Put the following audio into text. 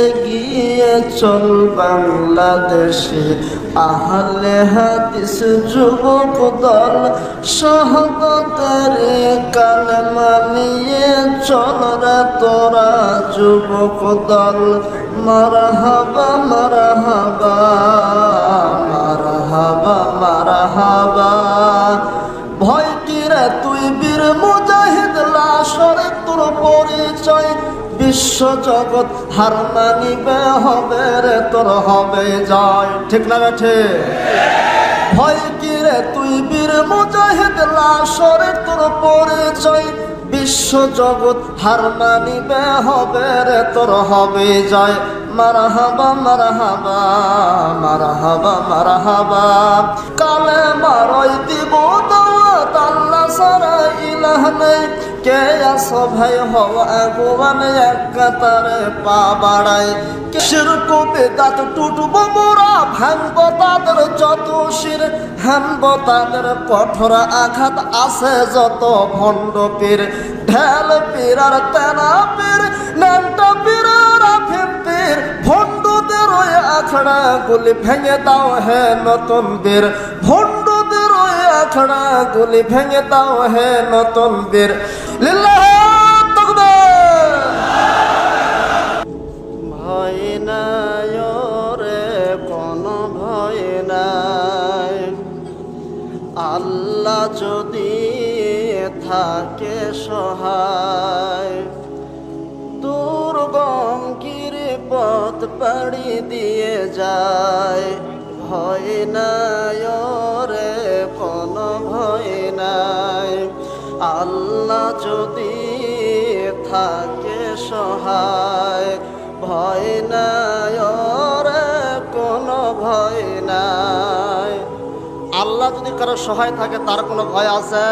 এগিয়ে চল বাংলাদেশে আহলে হাদিস যুবক দল, শাহাদাতের কালেমা নিয়ে চল রে তোরা যুবক দল। মারহাবা মারহাবা মারহাবা মারহাবা। ভয় কি রে তুই বীর মুজাহিদ, লাশরে তোর পরিচয় বিশ্ব জগৎ হার মানিবে, হবে রে তোর হবে জয়। ঠিক না বেঠে? ভয় কি রে তুই বীর মুজাহিদ, লাশরে তোর পরিচয় বিশ্ব জগৎ হার মানিবে, হবে রে তোর হবে জয়। মারহাবা মারহাবা মারহাবা মারহাবা। কালেমা রয় দিব দাওয়াত, আল্লাহ ছাড়া ইলাহ নেই। কে আছো ভাই হও আগুয়ান, এক কাতারে পা বাড়াই। শিরক বিদআত টুটব মোরা, ভাঙব তাদের যত শির, হানব তাদের কঠোর আঘাত, আছে যত ভণ্ড পীর। ঢেল পীর আর তেনা পীর, ন্যাংটা পীর আর আফিম পীর, ভণ্ডদের ওই আখড়া গুলি ভেঙে দাও হে নতুন বীর। ভণ্ডদের ওই আখড়া গুলি ভেঙে দাও হে নতুন বীর। লিল্লাহ তাকবীর। ভয় নাই রে কোনো ভয় নাই, আল্লাহ যদি থাকে সহায়। দুর্গম গিরিপথ পাড়ি দিয়ে যায়, ভয় নাই রে কোনো ভয় নাই, আল্লাহ যদি থাকে সহায়। ভয় নাই রে কোনো ভয় নাই। আল্লাহ যদি কারো সহায় থাকে তার কোনো ভয় আছে?